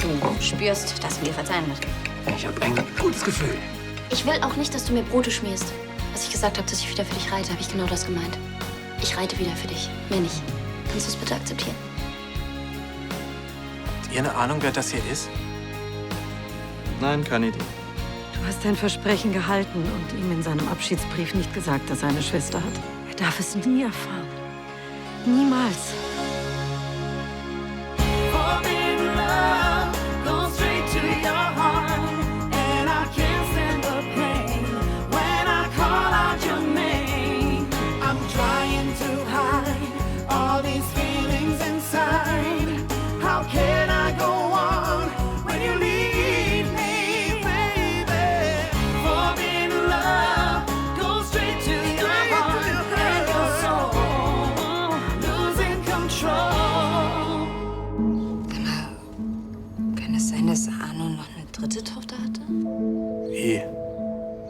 Du spürst, dass du dir verzeihen wird. Ich habe ein gutes Gefühl. Ich will auch nicht, dass du mir Brote schmierst. Als ich gesagt habe, dass ich wieder für dich reite, habe ich genau das gemeint. Ich reite wieder für dich, mehr nicht. Kannst du es bitte akzeptieren? Habt ihr eine Ahnung, wer das hier ist? Nein, keine Idee. Du hast dein Versprechen gehalten und ihm in seinem Abschiedsbrief nicht gesagt, dass er eine Schwester hat. Er darf es nie erfahren. Niemals. Kann es sein, dass Arno noch eine dritte Tochter hatte? Wie?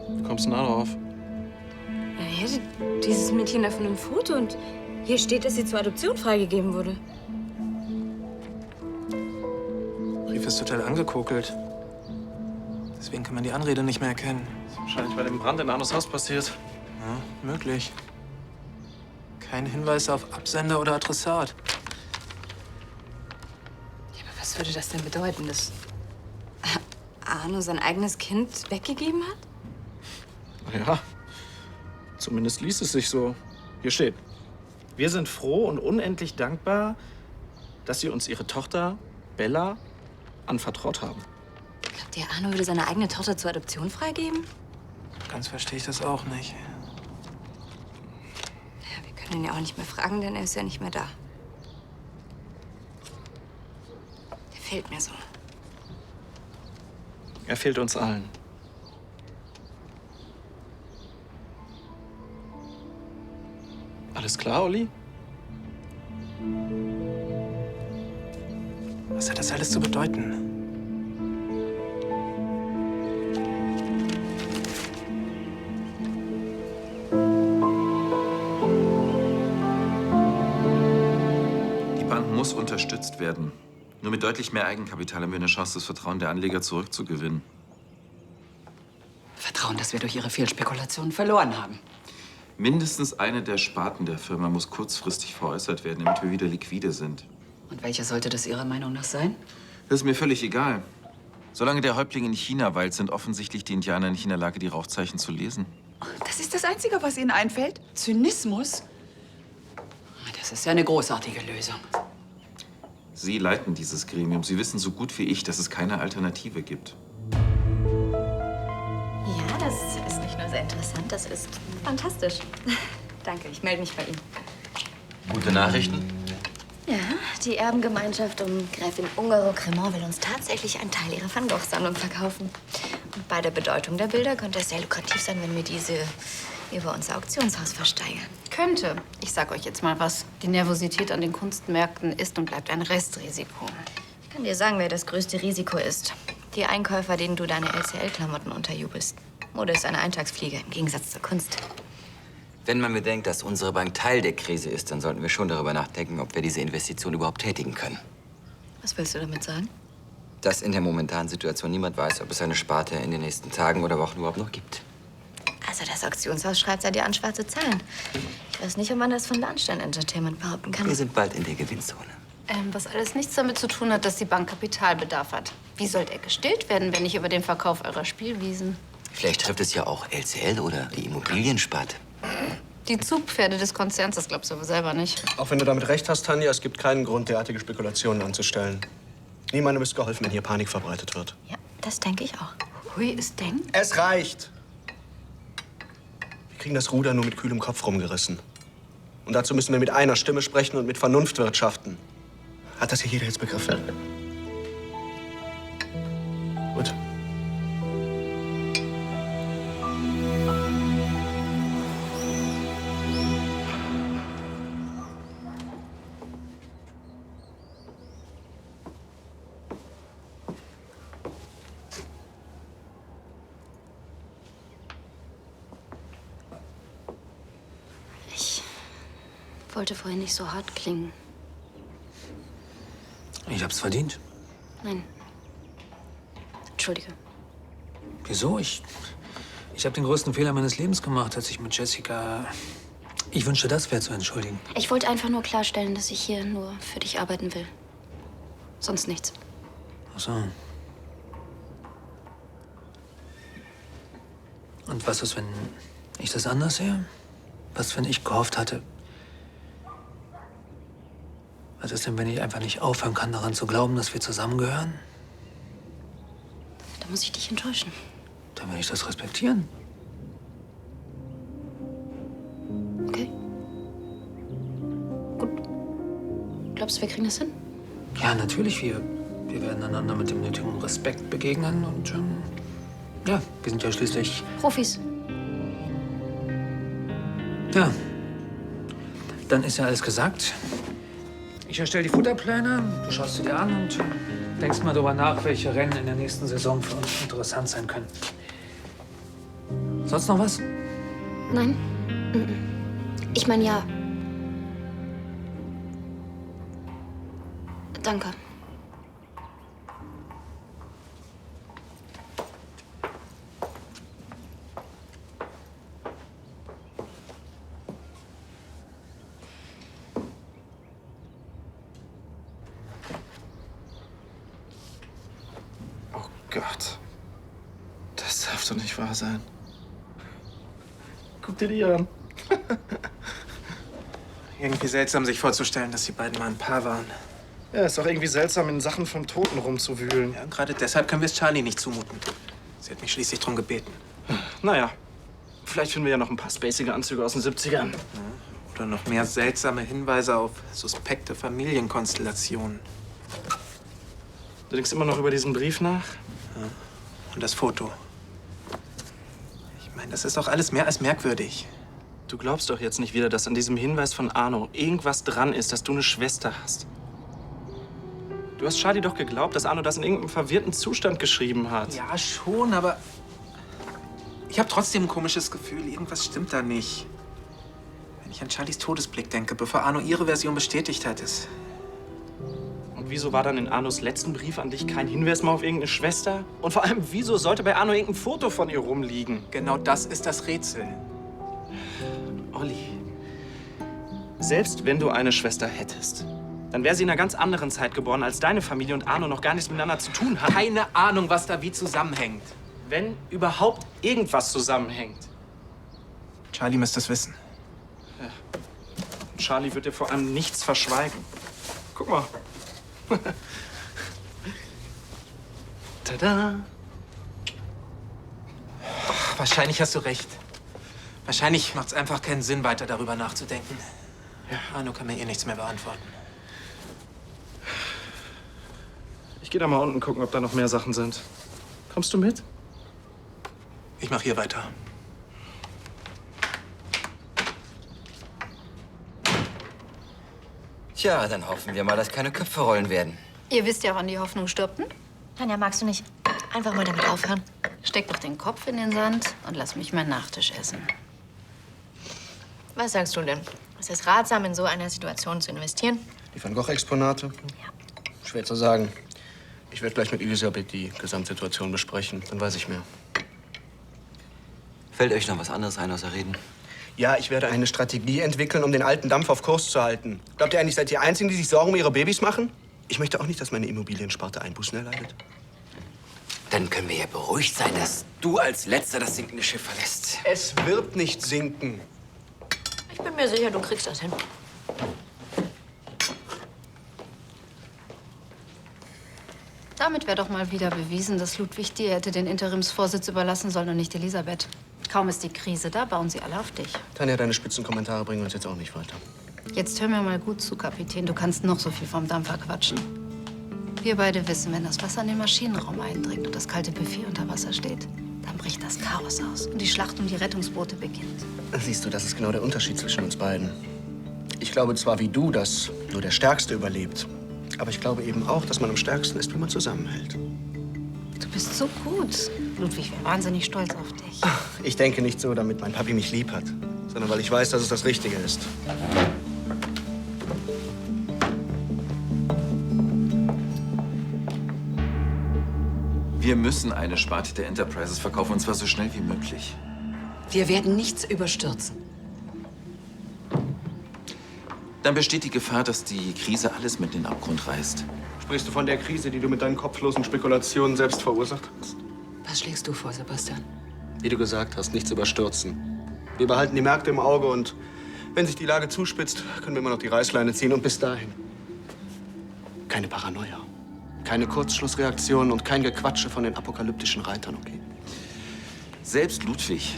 Wie kommst du denn da drauf? Ja, dieses Mädchen da von einem Foto und hier steht, dass sie zur Adoption freigegeben wurde. Brief ist total angekokelt. Deswegen kann man die Anrede nicht mehr erkennen. Das ist wahrscheinlich bei dem Brand in Arnos Haus passiert. Ja, möglich. Kein Hinweis auf Absender oder Adressat. Ja, aber was würde das denn bedeuten, dass Arno sein eigenes Kind weggegeben hat? Ja, zumindest liest es sich so. Hier steht: Wir sind froh und unendlich dankbar, dass Sie uns Ihre Tochter Bella anvertraut haben. Glaubt ihr, Arno würde seine eigene Tochter zur Adoption freigeben? Ganz verstehe ich das auch nicht. Ja, wir können ihn ja auch nicht mehr fragen, denn er ist ja nicht mehr da. Der fehlt mir so. Er fehlt uns allen. Alles klar, Olli? Was hat das alles zu bedeuten? Die Bank muss unterstützt werden. Nur mit deutlich mehr Eigenkapital haben wir eine Chance, das Vertrauen der Anleger zurückzugewinnen. Vertrauen, das wir durch Ihre Fehlspekulationen verloren haben. Mindestens eine der Sparten der Firma muss kurzfristig veräußert werden, damit wir wieder liquide sind. Und welche sollte das Ihrer Meinung nach sein? Das ist mir völlig egal. Solange der Häuptling in China weilt, sind offensichtlich die Indianer nicht in der Lage, die Rauchzeichen zu lesen. Das ist das Einzige, was Ihnen einfällt? Zynismus? Das ist ja eine großartige Lösung. Sie leiten dieses Gremium. Sie wissen so gut wie ich, dass es keine Alternative gibt. Ja, das ist nicht nur sehr interessant, das ist fantastisch. Danke, ich melde mich bei Ihnen. Gute Nachrichten? Ja, die Erbengemeinschaft um Gräfin Ungaro-Cremont will uns tatsächlich einen Teil ihrer Van Gogh-Sammlung verkaufen. Und bei der Bedeutung der Bilder könnte es sehr lukrativ sein, wenn wir diese über unser Auktionshaus versteigern. Könnte. Ich sag euch jetzt mal was. Die Nervosität an den Kunstmärkten ist und bleibt ein Restrisiko. Ich kann dir sagen, wer das größte Risiko ist. Die Einkäufer, denen du deine LCL-Klamotten unterjubelst. Mode ist eine Eintagsfliege im Gegensatz zur Kunst. Wenn man bedenkt, dass unsere Bank Teil der Krise ist, dann sollten wir schon darüber nachdenken, ob wir diese Investition überhaupt tätigen können. Was willst du damit sagen? Dass in der momentanen Situation niemand weiß, ob es eine Sparte in den nächsten Tagen oder Wochen überhaupt noch gibt. Also das Auktionshaus schreibt seit dir an schwarze Zahlen. Ich weiß nicht, ob man das von Lahnstein Entertainment behaupten kann. Wir sind bald in der Gewinnzone. Was alles nichts damit zu tun hat, dass die Bank Kapitalbedarf hat. Wie soll der gestillt werden, wenn nicht über den Verkauf eurer Spielwiesen? Vielleicht trifft es ja auch LCL oder die Immobiliensparte. Die Zugpferde des Konzerns, das glaubst du aber selber nicht. Auch wenn du damit recht hast, Tanja, es gibt keinen Grund, derartige Spekulationen anzustellen. Niemandem ist geholfen, wenn hier Panik verbreitet wird. Ja, das denke ich auch. Hui, es denkt. Es reicht! Wir kriegen das Ruder nur mit kühlem Kopf rumgerissen. Und dazu müssen wir mit einer Stimme sprechen und mit Vernunft wirtschaften. Hat das hier jeder jetzt begriffen? Gut. Ich wollte vorhin nicht so hart klingen. Ich hab's verdient. Nein, Entschuldige. Wieso? Ich habe den größten Fehler meines Lebens gemacht, als ich mit Jessica... Ich wünschte, das wäre zu entschuldigen. Ich wollte einfach nur klarstellen, dass ich hier nur für dich arbeiten will. Sonst nichts. Ach so. Und was ist, wenn ich das anders sehe? Was, wenn ich gehofft hatte? Was ist denn, wenn ich einfach nicht aufhören kann, daran zu glauben, dass wir zusammengehören? Da muss ich dich enttäuschen. Dann will ich das respektieren. Okay. Gut. Glaubst du, wir kriegen das hin? Ja, natürlich. Wir werden einander mit dem nötigen Respekt begegnen. Und ja, wir sind ja schließlich... Profis. Ja. Dann ist ja alles gesagt. Ich erstelle die Futterpläne, du schaust sie dir an und denkst mal darüber nach, welche Rennen in der nächsten Saison für uns interessant sein können. Sonst noch was? Nein. Ich meine, ja. Danke. Oh Gott. Das darf doch nicht wahr sein. Guck dir die an. Irgendwie seltsam, sich vorzustellen, dass die beiden mal ein Paar waren. Ja, ist doch irgendwie seltsam, in Sachen vom Toten rumzuwühlen. Ja, gerade deshalb können wir es Charlie nicht zumuten. Sie hat mich schließlich drum gebeten. Naja, vielleicht finden wir ja noch ein paar spacige Anzüge aus den 70ern. Ja, oder noch mehr seltsame Hinweise auf suspekte Familienkonstellationen. Du denkst immer noch über diesen Brief nach? Ja. Und das Foto. Ich meine, das ist doch alles mehr als merkwürdig. Du glaubst doch jetzt nicht wieder, dass an diesem Hinweis von Arno irgendwas dran ist, dass du eine Schwester hast. Du hast Charlie doch geglaubt, dass Arno das in irgendeinem verwirrten Zustand geschrieben hat. Ja, schon, aber ich habe trotzdem ein komisches Gefühl. Irgendwas stimmt da nicht. Wenn ich an Charlies Todesblick denke, bevor Arno ihre Version bestätigt hat, ist... Und wieso war dann in Arnos letzten Brief an dich kein Hinweis mehr auf irgendeine Schwester? Und vor allem, wieso sollte bei Arno irgendein Foto von ihr rumliegen? Genau das ist das Rätsel. Olli, selbst wenn du eine Schwester hättest, dann wäre sie in einer ganz anderen Zeit geboren, als deine Familie und Arno noch gar nichts miteinander zu tun haben. Keine Ahnung, was da wie zusammenhängt. Wenn überhaupt irgendwas zusammenhängt. Charlie müsste es wissen. Ja. Und Charlie wird dir vor allem nichts verschweigen. Guck mal. Tada! Ach, wahrscheinlich hast du recht. Wahrscheinlich macht es einfach keinen Sinn, weiter darüber nachzudenken. Ja, Arno kann mir eh nichts mehr beantworten. Ich gehe da mal unten gucken, ob da noch mehr Sachen sind. Kommst du mit? Ich mache hier weiter. Tja, dann hoffen wir mal, dass keine Köpfe rollen werden. Ihr wisst ja, wann die Hoffnung stirbt, hm? Tanja, magst du nicht einfach mal damit aufhören? Steck doch den Kopf in den Sand und lass mich meinen Nachtisch essen. Was sagst du denn? Ist es ratsam, in so einer Situation zu investieren? Die Van Gogh-Exponate? Ja. Schwer zu sagen. Ich werde gleich mit Elisabeth die Gesamtsituation besprechen. Dann weiß ich mehr. Fällt euch noch was anderes ein außer Reden? Ja, ich werde eine Strategie entwickeln, um den alten Dampf auf Kurs zu halten. Glaubt ihr eigentlich, seid ihr die Einzigen, die sich Sorgen um ihre Babys machen? Ich möchte auch nicht, dass meine Immobiliensparte Einbußen erleidet. Dann können wir ja beruhigt sein, dass du als Letzter das sinkende Schiff verlässt. Es wird nicht sinken. Ich bin mir sicher, du kriegst das hin. Damit wäre doch mal wieder bewiesen, dass Ludwig dir hätte den Interimsvorsitz überlassen sollen und nicht Elisabeth. Kaum ist die Krise da, bauen sie alle auf dich. Tanja, deine Spitzenkommentare bringen uns jetzt auch nicht weiter. Jetzt hör mir mal gut zu, Kapitän. Du kannst noch so viel vom Dampfer quatschen. Wir beide wissen, wenn das Wasser in den Maschinenraum eindringt und das kalte Buffet unter Wasser steht, dann bricht das Chaos aus und die Schlacht um die Rettungsboote beginnt. Siehst du, das ist genau der Unterschied zwischen uns beiden. Ich glaube zwar wie du, dass nur der Stärkste überlebt. Aber ich glaube eben auch, dass man am stärksten ist, wenn man zusammenhält. Du bist so gut. Ludwig wäre wahnsinnig stolz auf dich. Ich denke nicht so, damit mein Papi mich lieb hat, sondern weil ich weiß, dass es das Richtige ist. Wir müssen eine Sparte der Enterprises verkaufen, und zwar so schnell wie möglich. Wir werden nichts überstürzen. Dann besteht die Gefahr, dass die Krise alles mit in den Abgrund reißt. Sprichst du von der Krise, die du mit deinen kopflosen Spekulationen selbst verursacht hast? Was schlägst du vor, Sebastian? Wie du gesagt hast, nichts überstürzen. Wir behalten die Märkte im Auge und wenn sich die Lage zuspitzt, können wir immer noch die Reißleine ziehen. Und bis dahin keine Paranoia, keine Kurzschlussreaktionen und kein Gequatsche von den apokalyptischen Reitern, okay? Selbst Ludwig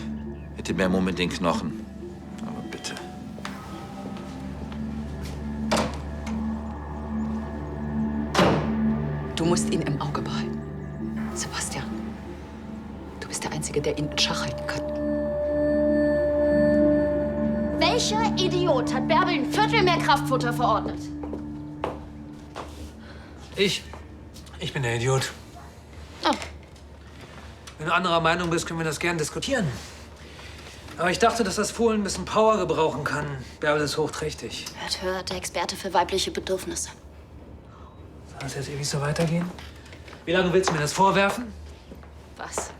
hätte mehr Mumm in den Knochen. Aber bitte. Du musst ihn im Auge behalten. Sebastian, du bist der Einzige, der ihn in Schach halten kann. Welcher Idiot hat Bärbel ein Viertel mehr Kraftfutter verordnet? Ich bin der Idiot. Oh. Wenn du anderer Meinung bist, können wir das gern diskutieren. Aber ich dachte, dass das Fohlen ein bisschen Power gebrauchen kann. Bärbel ist hochträchtig. Hört, der Experte für weibliche Bedürfnisse. Soll das jetzt ewig so weitergehen? Wie lange willst du mir das vorwerfen? Was?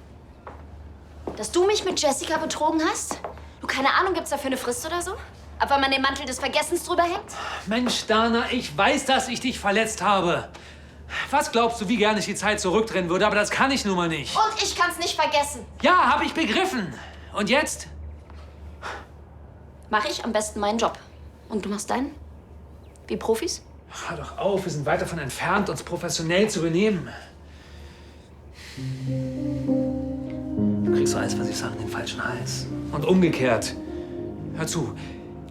Dass du mich mit Jessica betrogen hast? Du, keine Ahnung, gibt's dafür eine Frist oder so? Ab wann man den Mantel des Vergessens drüber hängt? Mensch, Dana, ich weiß, dass ich dich verletzt habe. Was glaubst du, wie gerne ich die Zeit zurückdrehen würde? Aber das kann ich nun mal nicht. Und ich kann's nicht vergessen. Ja, habe ich begriffen. Und jetzt? Mach ich am besten meinen Job. Und du machst deinen? Wie Profis? Hör doch auf, wir sind weit davon entfernt, uns professionell zu benehmen. Du kriegst so alles, was ich sage, in den falschen Hals. Und umgekehrt. Hör zu,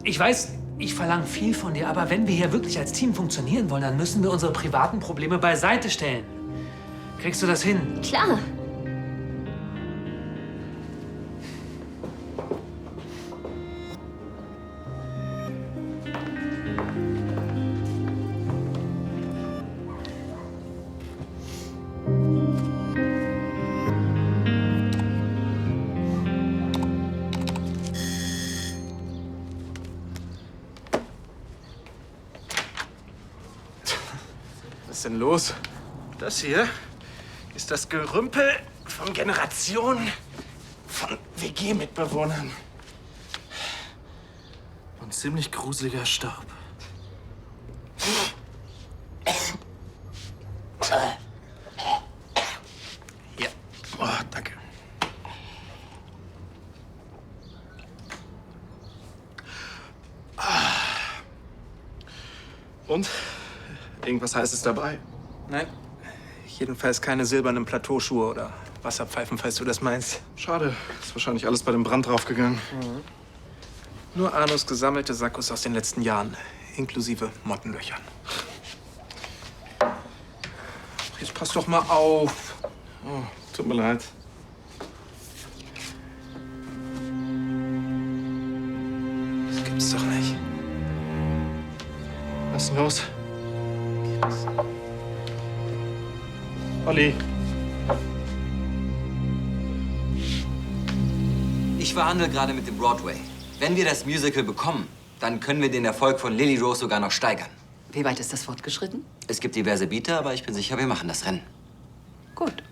ich weiß, ich verlange viel von dir, aber wenn wir hier wirklich als Team funktionieren wollen, dann müssen wir unsere privaten Probleme beiseite stellen. Kriegst du das hin? Klar. Was ist denn los? Das hier ist das Gerümpel von Generationen von WG-Mitbewohnern. Und ziemlich gruseliger Staub. Hier. Oh, danke. Und? Irgendwas Heißes dabei? Nein. Jedenfalls keine silbernen Plateauschuhe oder Wasserpfeifen, falls du das meinst. Schade. Ist wahrscheinlich alles bei dem Brand draufgegangen. Nur Arnos gesammelte Sakkos aus den letzten Jahren, inklusive Mottenlöchern. Jetzt pass doch mal auf. Oh, tut mir leid. Das gibt's doch nicht. Was ist denn los? Olli. Ich verhandle gerade mit dem Broadway. Wenn wir das Musical bekommen, dann können wir den Erfolg von Lily Rose sogar noch steigern. Wie weit ist das fortgeschritten? Es gibt diverse Bieter, aber ich bin sicher, wir machen das Rennen. Gut.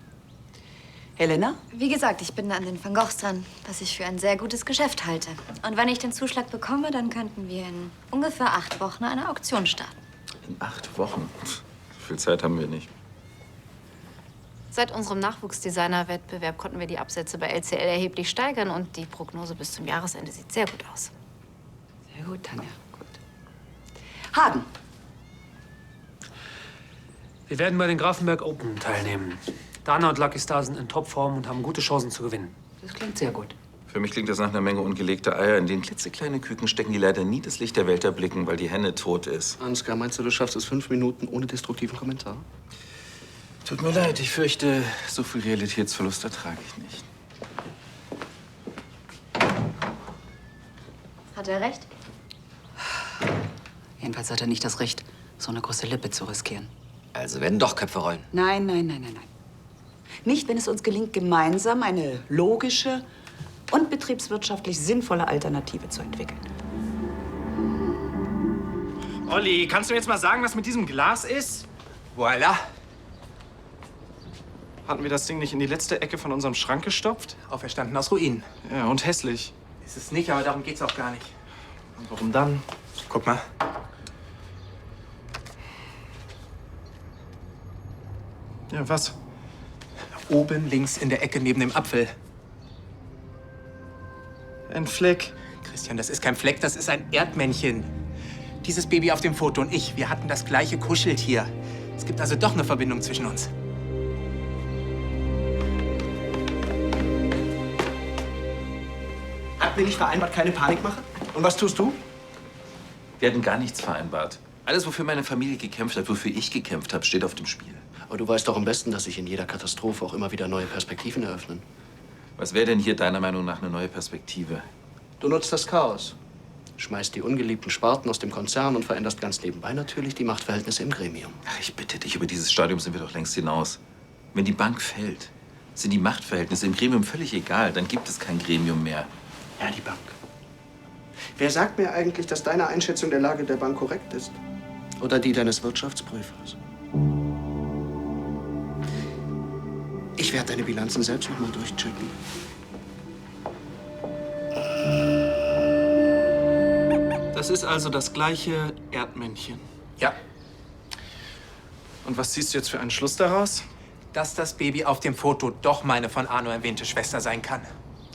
Helena? Wie gesagt, ich bin an den Van Goghs dran, was ich für ein sehr gutes Geschäft halte. Und wenn ich den Zuschlag bekomme, dann könnten wir in ungefähr 8 Wochen eine Auktion starten. In 8 Wochen? So viel Zeit haben wir nicht. Seit unserem Nachwuchsdesigner-Wettbewerb konnten wir die Absätze bei LCL erheblich steigern und die Prognose bis zum Jahresende sieht sehr gut aus. Sehr gut, Tanja. Gut. Hagen. Wir werden bei den Grafenberg Open teilnehmen. Dana und Lucky Star sind in Topform und haben gute Chancen zu gewinnen. Das klingt sehr gut. Für mich klingt das nach einer Menge ungelegter Eier, in denen klitzekleine Küken stecken, die leider nie das Licht der Welt erblicken, weil die Henne tot ist. Ansgar, meinst du, du schaffst es 5 Minuten ohne destruktiven Kommentar? Tut mir leid, ich fürchte, so viel Realitätsverlust ertrage ich nicht. Hat er recht? Jedenfalls hat er nicht das Recht, so eine große Lippe zu riskieren. Also werden doch Köpfe rollen. Nein, nein, nein, nein, nein. Nicht, wenn es uns gelingt, gemeinsam eine logische und betriebswirtschaftlich sinnvolle Alternative zu entwickeln. Olli, kannst du jetzt mal sagen, was mit diesem Glas ist? Voila. Hatten wir das Ding nicht in die letzte Ecke von unserem Schrank gestopft? Auferstanden aus Ruinen. Ja, und hässlich. Ist es nicht, aber darum geht's auch gar nicht. Und warum dann? Guck mal. Ja, was? Oben links in der Ecke neben dem Apfel. Ein Fleck. Christian, das ist kein Fleck, das ist ein Erdmännchen. Dieses Baby auf dem Foto und ich, wir hatten das gleiche Kuscheltier. Es gibt also doch eine Verbindung zwischen uns. Hatten wir nicht vereinbart, keine Panik machen? Und was tust du? Wir hatten gar nichts vereinbart. Alles, wofür meine Familie gekämpft hat, wofür ich gekämpft habe, steht auf dem Spiel. Aber du weißt doch am besten, dass sich in jeder Katastrophe auch immer wieder neue Perspektiven eröffnen. Was wäre denn hier deiner Meinung nach eine neue Perspektive? Du nutzt das Chaos. Schmeißt die ungeliebten Sparten aus dem Konzern und veränderst ganz nebenbei natürlich die Machtverhältnisse im Gremium. Ach, ich bitte dich, über dieses Stadium sind wir doch längst hinaus. Wenn die Bank fällt, sind die Machtverhältnisse im Gremium völlig egal. Dann gibt es kein Gremium mehr. Ja, die Bank. Wer sagt mir eigentlich, dass deine Einschätzung der Lage der Bank korrekt ist? Oder die deines Wirtschaftsprüfers? Ich werde deine Bilanzen selbst noch mal durchchecken. Das ist also das gleiche Erdmännchen. Ja. Und was ziehst du jetzt für einen Schluss daraus? Dass das Baby auf dem Foto doch meine von Arno erwähnte Schwester sein kann.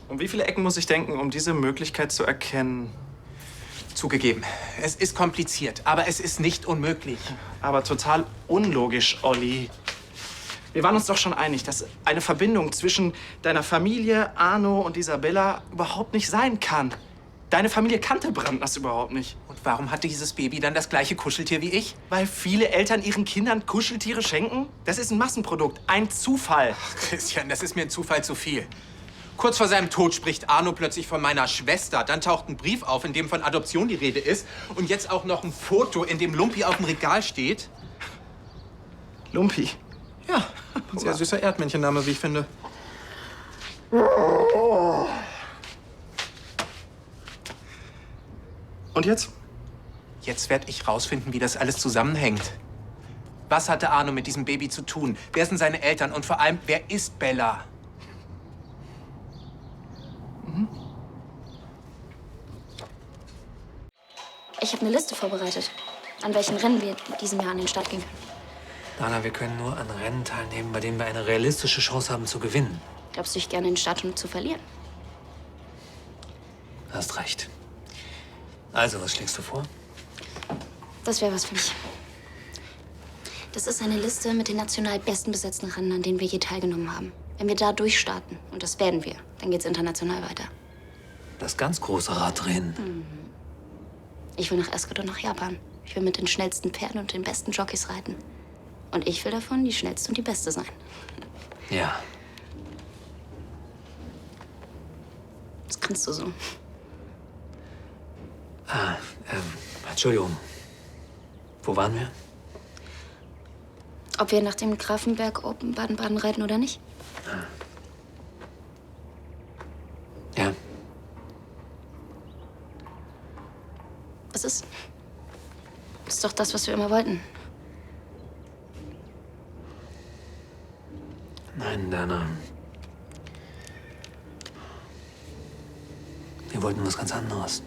Um wie viele Ecken muss ich denken, um diese Möglichkeit zu erkennen? Zugegeben, es ist kompliziert, aber es ist nicht unmöglich. Aber total unlogisch, Olli. Wir waren uns doch schon einig, dass eine Verbindung zwischen deiner Familie, Arno und Isabella überhaupt nicht sein kann. Deine Familie kannte Brandners überhaupt nicht. Und warum hatte dieses Baby dann das gleiche Kuscheltier wie ich? Weil viele Eltern ihren Kindern Kuscheltiere schenken? Das ist ein Massenprodukt, ein Zufall. Ach, Christian, das ist mir ein Zufall zu viel. Kurz vor seinem Tod spricht Arno plötzlich von meiner Schwester. Dann taucht ein Brief auf, in dem von Adoption die Rede ist. Und jetzt auch noch ein Foto, in dem Lumpi auf dem Regal steht. Lumpi? Ja, ein sehr süßer Erdmännchenname, wie ich finde. Und jetzt? Jetzt werde ich rausfinden, wie das alles zusammenhängt. Was hatte Arno mit diesem Baby zu tun? Wer sind seine Eltern? Und vor allem, wer ist Bella? Ich habe eine Liste vorbereitet, an welchen Rennen wir in diesem Jahr an den Start gehen können. Dana, wir können nur an Rennen teilnehmen, bei denen wir eine realistische Chance haben zu gewinnen. Glaubst du, ich gerne den Start zu verlieren? Hast recht. Also, was schlägst du vor? Das wäre was für mich. Das ist eine Liste mit den national besten besetzten Rennen, an denen wir je teilgenommen haben. Wenn wir da durchstarten, und das werden wir, dann geht's international weiter. Das ganz große Radrennen. Ich will nach Ascot und nach Japan. Ich will mit den schnellsten Pferden und den besten Jockeys reiten. Und ich will davon die schnellste und die beste sein. Ja. Das kannst du so. Entschuldigung. Wo waren wir? Ob wir nach dem Grafenberg Open Baden-Baden reiten oder nicht? Ja. Was ist? Das ist doch das, was wir immer wollten. Nein, Dana. Wir wollten was ganz anderes.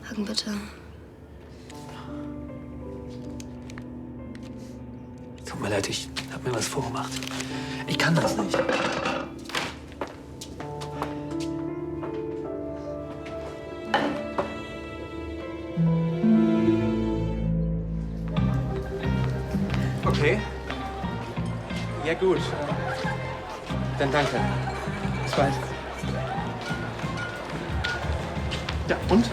Hagen, bitte. Tut mir leid, ich hab mir was vorgemacht. Ich kann das nicht. Okay. Ja, gut. Dann danke. Bis bald. Ja, und?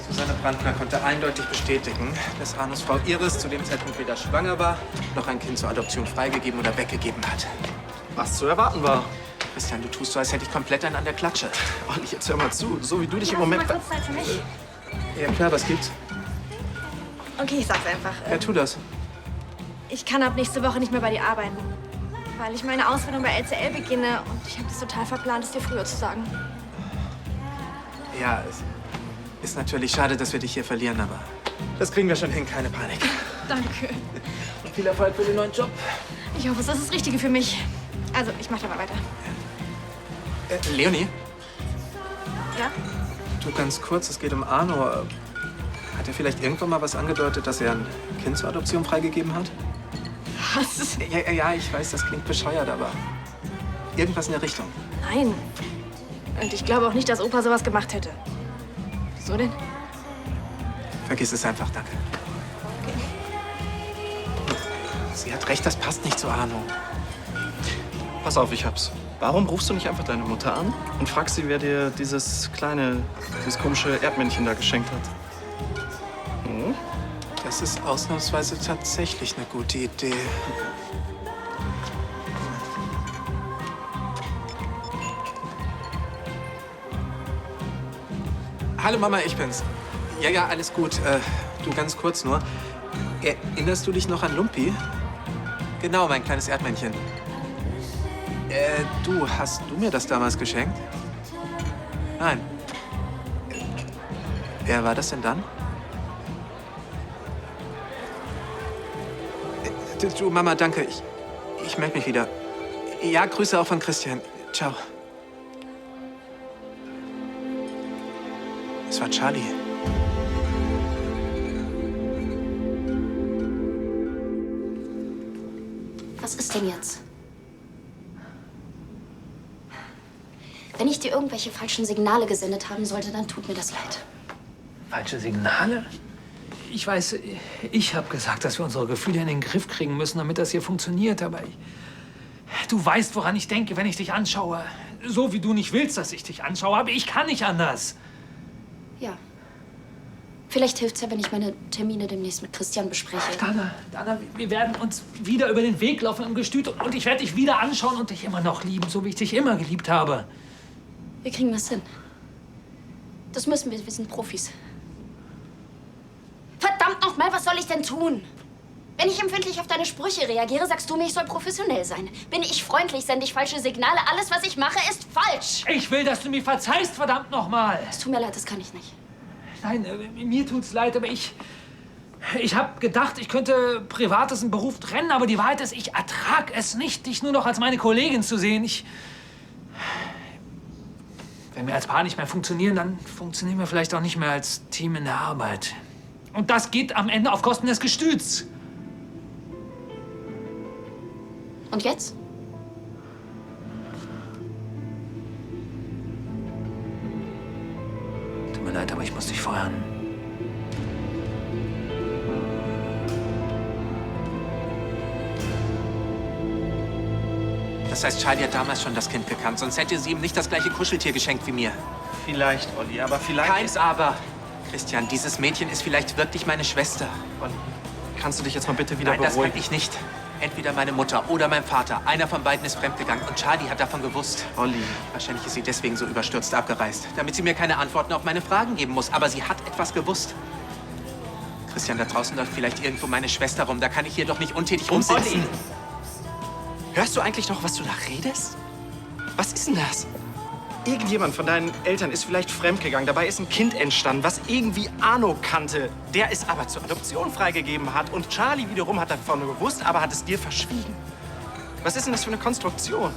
Susanne Brandner konnte eindeutig bestätigen, dass Arnos Frau Iris zu dem Zeitpunkt weder schwanger war, noch ein Kind zur Adoption freigegeben oder weggegeben hat. Was zu erwarten war. Christian, du tust so, als hätte ich komplett einen an der Klatsche. Und jetzt hör mal zu, so wie du dich im Moment... Mal kurz Zeit für mich? Ja, klar, was gibt's? Okay, ich sag's einfach. Ja, tu das. Ich kann ab nächste Woche nicht mehr bei dir arbeiten. Weil ich meine Ausbildung bei LCL beginne und ich habe das total verplant, es dir früher zu sagen. Ja, es ist natürlich schade, dass wir dich hier verlieren, aber das kriegen wir schon hin, keine Panik. Danke. Und viel Erfolg für den neuen Job. Ich hoffe, es ist das Richtige für mich. Also, ich mache da mal weiter. Leonie, Ja? du ganz kurz, es geht um Arno. Hat er vielleicht irgendwann mal was angedeutet, dass er ein Kind zur Adoption freigegeben hat? Was? Ja, ich weiß, das klingt bescheuert, aber irgendwas in der Richtung. Nein. Und ich glaube auch nicht, dass Opa sowas gemacht hätte. Wieso denn? Vergiss es einfach, danke. Sie hat recht, das passt nicht zu Arno. Pass auf, ich hab's. Warum rufst du nicht einfach deine Mutter an und fragst sie, wer dir dieses komische Erdmännchen da geschenkt hat? Hm? Das ist ausnahmsweise tatsächlich eine gute Idee. Hallo Mama, ich bin's. Ja, alles gut. Du ganz kurz nur. Erinnerst du dich noch an Lumpi? Genau, mein kleines Erdmännchen. Hast du mir das damals geschenkt? Nein. Wer war das denn dann? Du, Mama, danke. Ich melde mich wieder. Ja, Grüße auch von Christian. Ciao. Es war Charlie. Was ist denn jetzt? Wenn ich dir irgendwelche falschen Signale gesendet haben sollte, dann tut mir das leid. Falsche Signale? Ich weiß, ich habe gesagt, dass wir unsere Gefühle in den Griff kriegen müssen, damit das hier funktioniert. Aber du weißt, woran ich denke, wenn ich dich anschaue. So wie du nicht willst, dass ich dich anschaue. Aber ich kann nicht anders. Ja. Vielleicht hilft's ja, wenn ich meine Termine demnächst mit Christian bespreche. Dana, wir werden uns wieder über den Weg laufen im Gestüt. Und ich werde dich wieder anschauen und dich immer noch lieben, so wie ich dich immer geliebt habe. Wir kriegen das hin. Das müssen wir. Wir sind Profis. Verdammt noch mal, was soll ich denn tun? Wenn ich empfindlich auf deine Sprüche reagiere, sagst du mir, ich soll professionell sein. Bin ich freundlich, sende ich falsche Signale. Alles, was ich mache, ist falsch. Ich will, dass du mir verzeihst, verdammt noch mal. Es tut mir leid, das kann ich nicht. Nein, mir tut's leid, aber ich habe gedacht, ich könnte Privates und Beruf trennen, aber die Wahrheit ist, ich ertrag es nicht, dich nur noch als meine Kollegin zu sehen. Wenn wir als Paar nicht mehr funktionieren, dann funktionieren wir vielleicht auch nicht mehr als Team in der Arbeit. Und das geht am Ende auf Kosten des Gestüts. Und jetzt? Tut mir leid, aber ich muss dich feuern. Das heißt, Charlie hat damals schon das Kind gekannt, sonst hätte sie ihm nicht das gleiche Kuscheltier geschenkt wie mir. Vielleicht, Olli, aber vielleicht... Kein Aber. Christian, dieses Mädchen ist vielleicht wirklich meine Schwester. Olli, kannst du dich jetzt mal bitte wieder Nein, das beruhigen? kann ich nicht. Entweder meine Mutter oder mein Vater. Einer von beiden ist fremdgegangen und Charlie hat davon gewusst. Olli. Wahrscheinlich ist sie deswegen so überstürzt abgereist, damit sie mir keine Antworten auf meine Fragen geben muss. Aber sie hat etwas gewusst. Christian, da draußen läuft vielleicht irgendwo meine Schwester rum. Da kann ich hier doch nicht untätig rumsitzen. Olli! Hörst du eigentlich noch, was du da redest? Was ist denn das? Irgendjemand von deinen Eltern ist vielleicht fremdgegangen. Dabei ist ein Kind entstanden, was irgendwie Arno kannte. Der es aber zur Adoption freigegeben hat. Und Charlie wiederum hat davon gewusst, aber hat es dir verschwiegen. Was ist denn das für eine Konstruktion?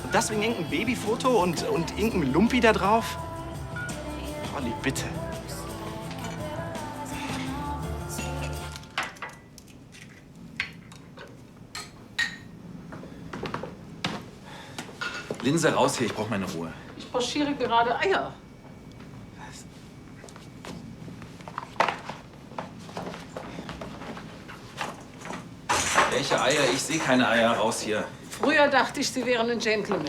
Und deswegen irgendein Babyfoto und irgendein Lumpi da drauf? Olli, bitte. Linse, raus hier, ich brauche meine Ruhe. Ich pochiere gerade Eier. Welche Eier? Ich sehe keine Eier. Raus hier. Früher dachte ich, Sie wären ein Gentleman.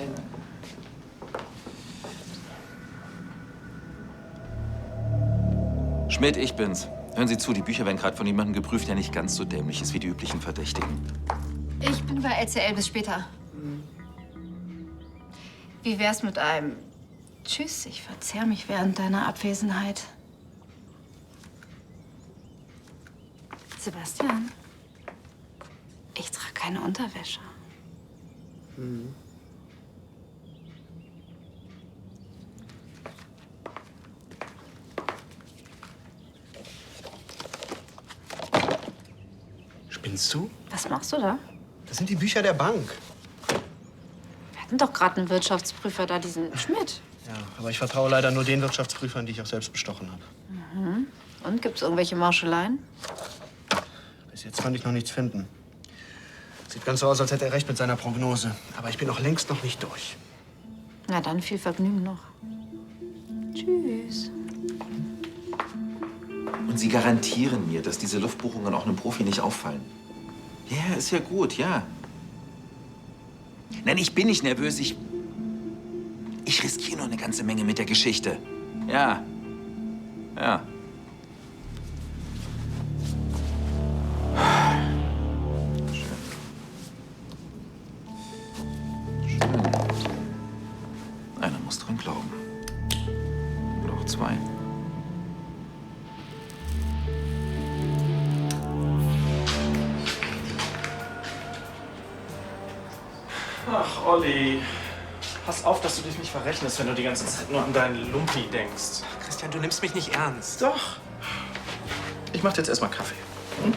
Schmidt, ich bin's. Hören Sie zu, die Bücher werden gerade von jemandem geprüft, der nicht ganz so dämlich ist wie die üblichen Verdächtigen. Ich bin bei LCL. Bis später. Wie wär's mit einem Tschüss, ich verzehr mich während deiner Abwesenheit. Sebastian, ich trage keine Unterwäsche. Spinnst du? Was machst du da? Das sind die Bücher der Bank. Wir hatten doch gerade einen Wirtschaftsprüfer da, diesen Schmidt. Ja, aber ich vertraue leider nur den Wirtschaftsprüfern, die ich auch selbst bestochen habe. Mhm. Und gibt's irgendwelche Mauscheleien? Bis jetzt konnte ich noch nichts finden. Sieht ganz so aus, als hätte er recht mit seiner Prognose. Aber ich bin noch längst noch nicht durch. Na dann, viel Vergnügen noch. Tschüss. Und Sie garantieren mir, dass diese Luftbuchungen auch einem Profi nicht auffallen? Ja, ist ja gut, ja. Nein, ich bin nicht nervös. Ich riskiere noch eine ganze Menge mit der Geschichte. Ja. Ja. Schön. Einer muss dran glauben. Oder auch zwei. Ach, Olli. Pass auf, dass du dich nicht verrechnest, wenn du die ganze Zeit nur an deinen Lumpi denkst. Christian, du nimmst mich nicht ernst. Doch. Ich mach dir jetzt erstmal Kaffee. Hm?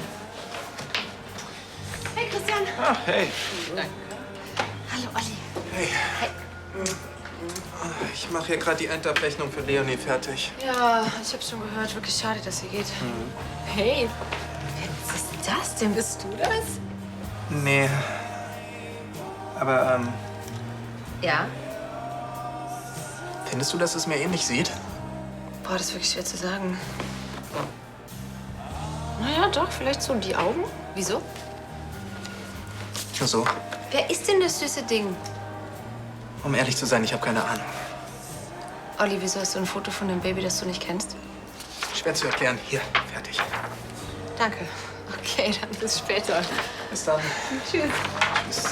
Hey, Christian. Ah, hey. Danke. Hallo, Olli. Hey. Ich mache hier gerade die Endabrechnung für Leonie fertig. Ja, ich habe schon gehört. Wirklich schade, dass sie geht. Hey, was ist das denn? Bist du das? Nee. Aber, Ja. findest du, dass es mir ähnlich sieht? Boah, das ist wirklich schwer zu sagen. Naja, doch, vielleicht so die Augen. Wieso? Nur so. Wer ist denn das süße Ding? Um ehrlich zu sein, ich habe keine Ahnung. Olli, wieso hast du ein Foto von dem Baby, das du nicht kennst? Schwer zu erklären. Hier, fertig. Danke. Okay, dann bis später. Bis dann. Tschüss. Tschüss.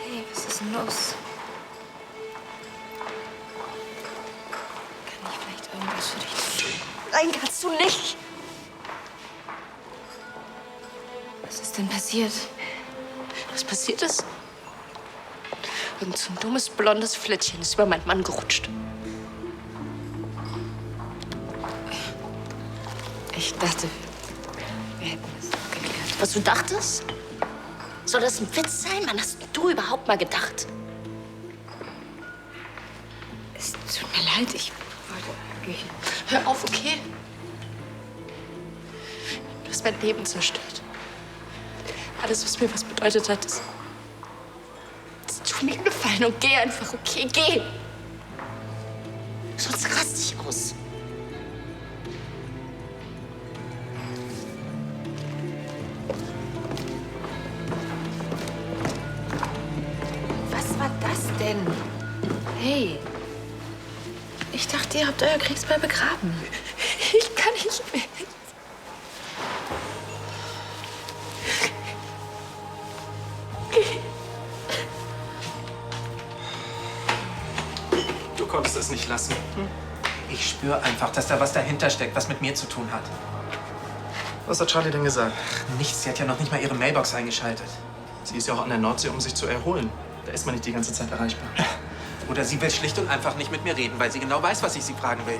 Hey, was ist denn los? Kann ich vielleicht irgendwas für dich tun? Nein, kannst du nicht! Was ist denn passiert? Was passiert ist? Irgend so ein dummes, blondes Flittchen ist über meinen Mann gerutscht. Ich dachte, wir hätten es geklärt. Was du dachtest? Soll das ein Witz sein? Wann hast du überhaupt mal gedacht? Es tut mir leid, ich wollte gehen. Hör auf, okay? Du hast mein Leben zerstört. Alles, was mir was bedeutet hat, das tu mir einen Gefallen und geh einfach, okay? Geh! Sonst raste ich aus. Was war das denn? Hey, ich dachte, ihr habt euer Kriegsbeil begraben. Ich kann nicht mehr. Du konntest es nicht lassen. Ich spüre einfach, dass da was dahinter steckt, was mit mir zu tun hat. Was hat Charlie denn gesagt? Nichts, sie hat ja noch nicht mal ihre Mailbox eingeschaltet. Sie ist ja auch an der Nordsee, um sich zu erholen. Da ist man nicht die ganze Zeit erreichbar. Oder sie will schlicht und einfach nicht mit mir reden, weil sie genau weiß, was ich sie fragen will.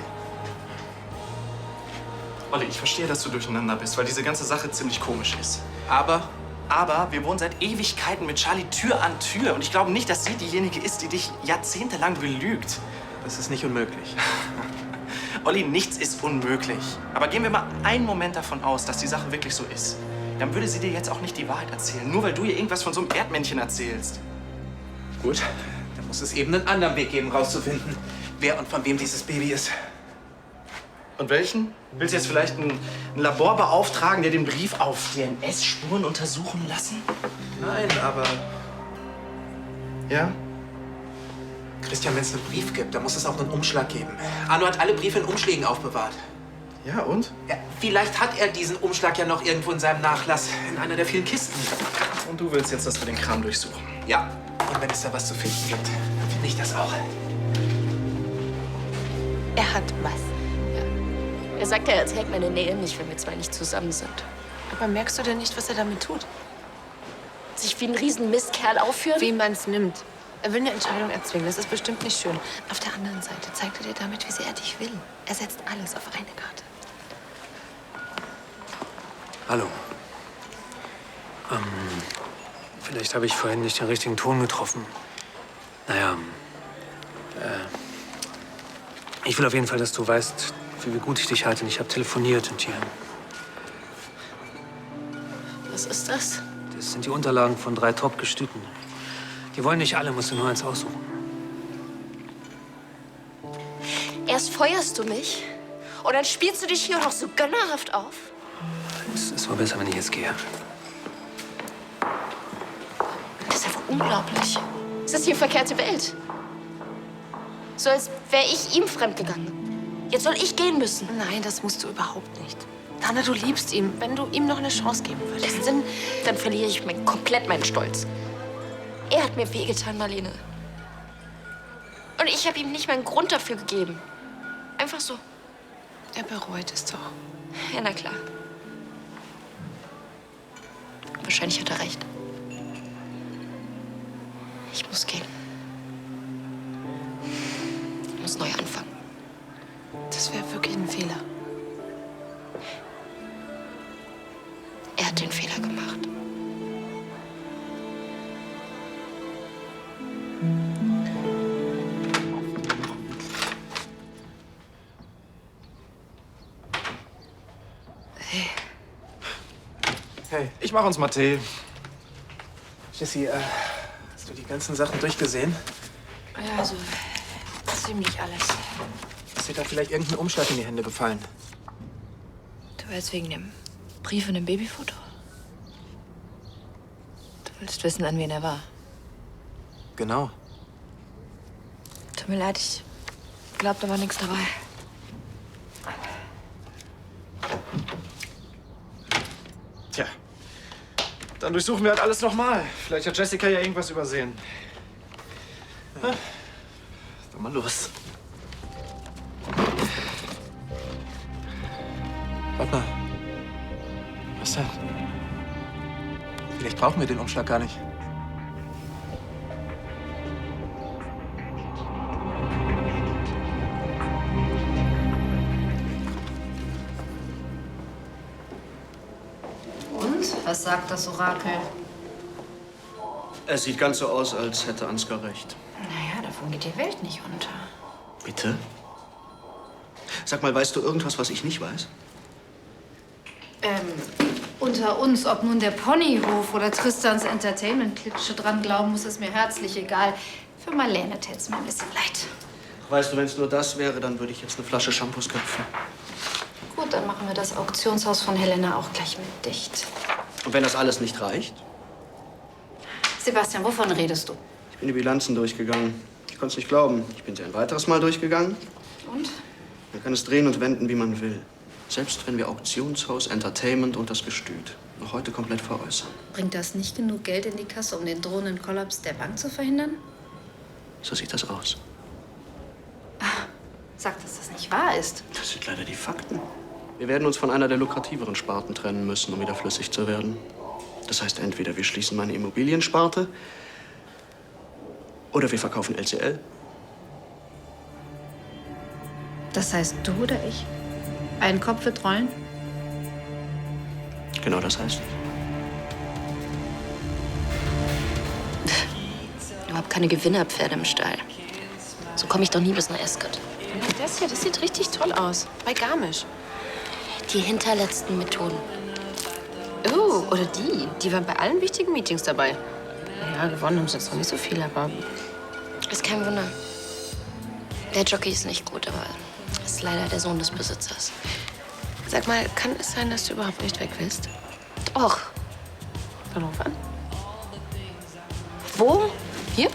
Olli, ich verstehe, dass du durcheinander bist, weil diese ganze Sache ziemlich komisch ist. Aber wir wohnen seit Ewigkeiten mit Charlie Tür an Tür. Und ich glaube nicht, dass sie diejenige ist, die dich jahrzehntelang belügt. das ist nicht unmöglich. Olli, nichts ist unmöglich. Aber gehen wir mal einen Moment davon aus, dass die Sache wirklich so ist. Dann würde sie dir jetzt auch nicht die Wahrheit erzählen, nur weil du ihr irgendwas von so einem Erdmännchen erzählst. Gut, dann muss es eben einen anderen Weg geben, rauszufinden, wer und von wem dieses Baby ist. Und welchen? Willst du jetzt vielleicht ein Labor beauftragen, der den Brief auf DNS-Spuren untersuchen lassen? Nein, aber... Ja? Christian, wenn es einen Brief gibt, dann muss es auch einen Umschlag geben. Arno hat alle Briefe in Umschlägen aufbewahrt. Ja, und? Ja, vielleicht hat er diesen Umschlag ja noch irgendwo in seinem Nachlass, in einer der vielen Kisten. Und du willst jetzt, dass wir den Kram durchsuchen? Ja. Und wenn es da was zu finden gibt, dann finde ich das auch. Er hat was. Er sagt, er erzählt meine Nähe nicht, wenn wir zwei nicht zusammen sind. Aber merkst du denn nicht, was er damit tut? Sich wie ein riesen Mistkerl aufführen? Wie man es nimmt. Er will eine Entscheidung erzwingen. Das ist bestimmt nicht schön. Auf der anderen Seite zeigt er dir damit, wie sehr er dich will. Er setzt alles auf eine Karte. Hallo. Vielleicht habe ich vorhin nicht den richtigen Ton getroffen. Naja, ich will auf jeden Fall, dass du weißt, wie gut ich dich halte. Und ich habe telefoniert und hier. Was ist das? Das sind die Unterlagen von 3 Top-Gestüten. Die wollen nicht alle, musst du nur eins aussuchen. Erst feuerst du mich und dann spielst du dich hier noch so gönnerhaft auf. Es ist wohl besser, wenn ich jetzt gehe. Das ist einfach unglaublich. Ist das hier verkehrte Welt? So als wäre ich ihm fremdgegangen. Jetzt soll ich gehen müssen. Nein, das musst du überhaupt nicht. Dana, du liebst ihn. Wenn du ihm noch eine Chance geben würdest. Dann verliere ich komplett meinen Stolz. Er hat mir wehgetan, Marlene. Und ich habe ihm nicht mal einen Grund dafür gegeben. Einfach so. Er bereut es doch. Ja, na klar. Wahrscheinlich hat er recht. Ich muss gehen. Ich muss neu anfangen. Das wäre wirklich ein Fehler. Er hat den Fehler gemacht. Hey, ich mach uns mal Tee. Jessie, hast du die ganzen Sachen durchgesehen? Ja, also ziemlich alles. Ist dir da vielleicht irgendein Umschlag in die Hände gefallen? Du willst wegen dem Brief und dem Babyfoto? Du willst wissen, an wen er war. Genau. Tut mir leid, ich glaube, da war nichts dabei. Tja, dann durchsuchen wir halt alles nochmal. Vielleicht hat Jessica ja irgendwas übersehen. Ja. Dann mal los. Warte mal. Was denn? Vielleicht brauchen wir den Umschlag gar nicht. Und? Was sagt das Orakel? Es sieht ganz so aus, als hätte Ansgar recht. Naja, davon geht die Welt nicht unter. Bitte? Sag mal, weißt du irgendwas, was ich nicht weiß? Unter uns, ob nun der Ponyhof oder Tristans Entertainment-Klitsche dran glauben muss, ist mir herzlich egal. Für Marlene täte es mir ein bisschen leid. Weißt du, wenn es nur das wäre, dann würde ich jetzt eine Flasche Shampoos köpfen. Gut, dann machen wir das Auktionshaus von Helena auch gleich mit dicht. Und wenn das alles nicht reicht? Sebastian, wovon redest du? Ich bin die Bilanzen durchgegangen. Ich konnte es nicht glauben. Ich bin sie ein weiteres Mal durchgegangen. Und? Man kann es drehen und wenden, wie man will. Selbst wenn wir Auktionshaus, Entertainment und das Gestüt noch heute komplett veräußern. Bringt das nicht genug Geld in die Kasse, um den drohenden Kollaps der Bank zu verhindern? So sieht das aus. Sag, dass das nicht wahr ist. Das sind leider die Fakten. Wir werden uns von einer der lukrativeren Sparten trennen müssen, um wieder flüssig zu werden. Das heißt, entweder wir schließen meine Immobiliensparte oder wir verkaufen LCL. Das heißt, du oder ich? Ein Kopf wird rollen? Genau das heißt. Überhaupt keine Gewinnerpferde im Stall. So komme ich doch nie bis nach Ascot. Das hier, das sieht richtig toll aus. Bei Garmisch. Die hinterletzten Methoden. Oh, oder die. Die waren bei allen wichtigen Meetings dabei. Ja, gewonnen haben sie jetzt noch nicht so viel, aber... Ist kein Wunder. Der Jockey ist nicht gut, aber ist leider der Sohn des Besitzers. Sag mal, kann es sein, dass du überhaupt nicht weg willst? Och. Dann ruf an. Wo? Hier?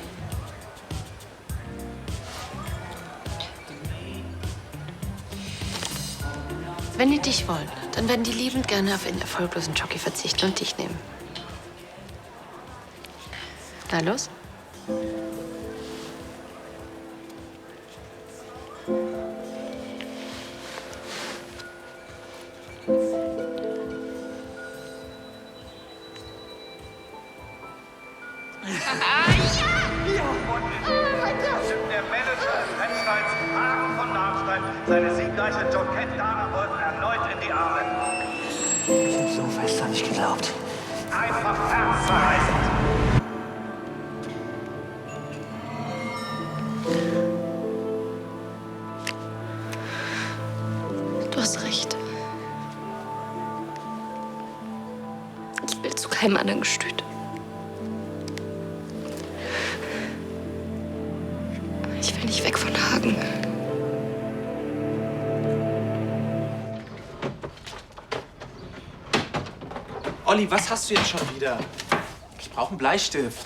Wenn die dich wollen, dann werden die liebend gerne auf einen erfolglosen Jockey verzichten und dich nehmen. Na los? Der Manager des Rennsteins Hagen von Darmstadt seine siegreiche Jokette Dana Wolf erneut in die Arme. Ich hab so fest an dich geglaubt. Einfach herzzerreißend. Du hast recht. Ich will zu keinem anderen Gestüt. Ich will nicht weg von Hagen. Olli, was hast du jetzt schon wieder? Ich brauche einen Bleistift.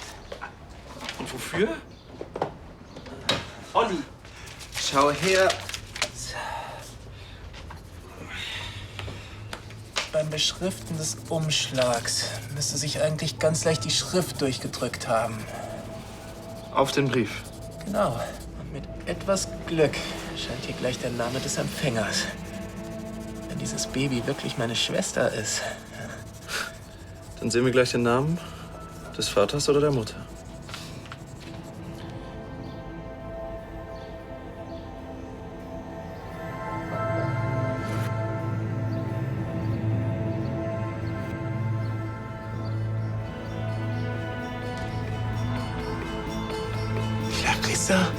Und wofür? Olli, Schau her. Beim Beschriften des Umschlags müsste sich eigentlich ganz leicht die Schrift durchgedrückt haben. auf den Brief. Genau. Und mit etwas Glück scheint hier gleich der Name des Empfängers. Wenn dieses Baby wirklich meine Schwester ist. Dann sehen wir gleich den Namen des Vaters oder der Mutter. Clarissa?